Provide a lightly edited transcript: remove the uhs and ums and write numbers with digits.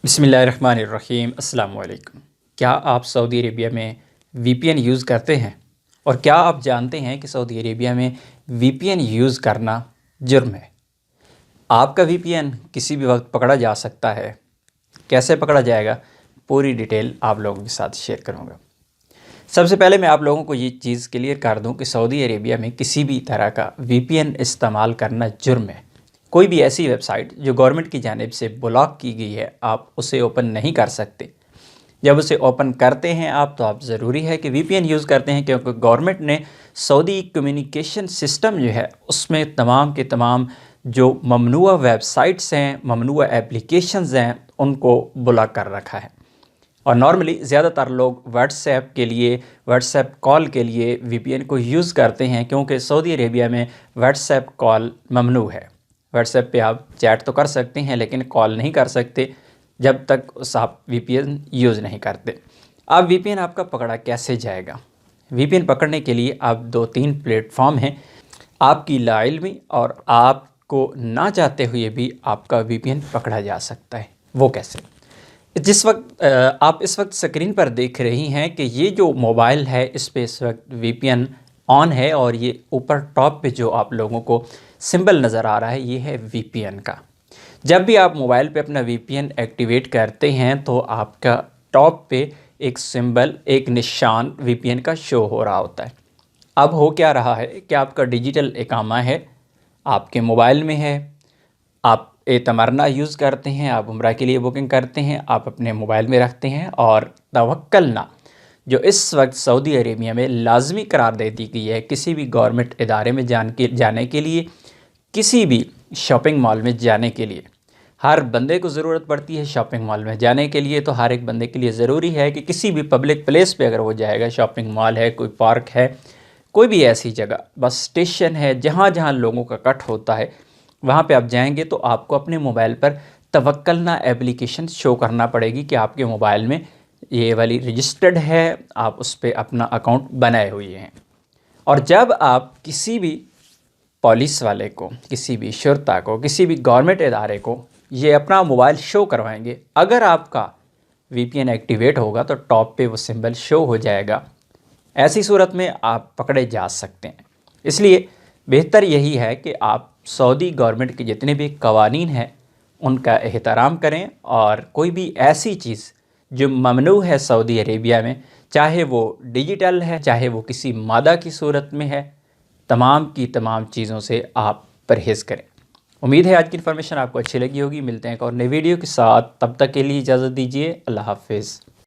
बिस्मिल्लाहिर्रहमानिर्रहीम। अस्सलाम वालेकुम। क्या आप सऊदी अरेबिया में वीपीएन यूज़ करते हैं? और क्या आप जानते हैं कि सऊदी अरेबिया में वीपीएन यूज़ करना जुर्म है? आपका वीपीएन किसी भी वक्त पकड़ा जा सकता है। कैसे पकड़ा जाएगा, पूरी डिटेल आप लोगों के साथ शेयर करूँगा। सबसे पहले मैं आप लोगों को ये चीज़ क्लियर कर दूँ कि सऊदी अरेबिया में किसी भी तरह का वीपीएन इस्तेमाल करना जुर्म है। कोई भी ऐसी वेबसाइट जो गवर्नमेंट की जानिब से ब्लॉक की गई है, आप उसे ओपन नहीं कर सकते। जब उसे ओपन करते हैं आप, तो आप ज़रूरी है कि वीपीएन यूज़ करते हैं, क्योंकि गवर्नमेंट ने सऊदी कम्युनिकेशन सिस्टम जो है उसमें तमाम के तमाम जो ममनुआ वेबसाइट्स हैं, ममनुआ एप्लीकेशंस हैं, उनको ब्लॉक कर रखा है। और नॉर्मली ज़्यादातर लोग व्हाट्सएप कॉल के लिए वीपीएन को यूज़ करते हैं, क्योंकि सऊदी अरेबिया में व्हाट्सएप कॉल ममनू है। व्हाट्सएप पे आप चैट तो कर सकते हैं, लेकिन कॉल नहीं कर सकते जब तक आप वीपीएन यूज़ नहीं करते। अब वीपीएन आपका पकड़ा कैसे जाएगा? वीपीएन पकड़ने के लिए आप 2-3 प्लेटफॉर्म हैं आपकी लाइल्मी, और आपको ना चाहते हुए भी आपका वीपीएन पकड़ा जा सकता है। वो कैसे? जिस वक्त आप इस वक्त स्क्रीन पर देख रही हैं कि ये जो मोबाइल है, इस पे इस वक्त वीपीएन ऑन है, और ये ऊपर टॉप पे जो आप लोगों को सिंबल नज़र आ रहा है, ये है वीपीएन का। जब भी आप मोबाइल पे अपना वीपीएन एक्टिवेट करते हैं तो आपका टॉप पे एक सिंबल, एक निशान वीपीएन का शो हो रहा होता है। अब हो क्या रहा है कि आपका डिजिटल इकामा है, आपके मोबाइल में है, आप एतमरना यूज़ करते हैं, आप उम्रा के लिए बुकिंग करते हैं, आप अपने मोबाइल में रखते हैं, और तवक्कलना जो इस वक्त सऊदी अरेबिया में लाजमी करार दे दी गई है किसी भी गवर्नमेंट इदारे में जाने के लिए, किसी भी शॉपिंग मॉल में जाने के लिए। हर बंदे को ज़रूरत पड़ती है शॉपिंग मॉल में जाने के लिए, तो हर एक बंदे के लिए ज़रूरी है कि किसी भी पब्लिक प्लेस पे अगर वो जाएगा, शॉपिंग मॉल है, कोई पार्क है, कोई भी ऐसी जगह, बस स्टेशन है, जहाँ जहाँ लोगों का कट होता है, वहाँ पे आप जाएंगे तो आपको अपने मोबाइल पर तवक्कलना एप्लीकेशन शो करना पड़ेगी कि आपके मोबाइल में ये वाली रजिस्टर्ड है, आप उस पर अपना अकाउंट बनाए हुए हैं। और जब आप किसी भी पुलिस वाले को, किसी भी शुरता को, किसी भी गवर्नमेंट इदारे को ये अपना मोबाइल शो करवाएंगे, अगर आपका वीपीएन एक्टिवेट होगा तो टॉप पे वो सिंबल शो हो जाएगा। ऐसी सूरत में आप पकड़े जा सकते हैं। इसलिए बेहतर यही है कि आप सऊदी गवर्नमेंट के जितने भी कवानीन हैं उनका एहतराम करें, और कोई भी ऐसी चीज़ जो ममनू है सऊदी अरेबिया में, चाहे वो डिजिटल है, चाहे वो किसी मादा की सूरत में है, तमाम की तमाम चीज़ों से आप परहेज़ करें। उम्मीद है आज की इन्फॉर्मेशन आपको अच्छी लगी होगी। मिलते हैं एक और नई वीडियो के साथ, तब तक के लिए इजाज़त दीजिए। अल्लाह हाफ़िज़।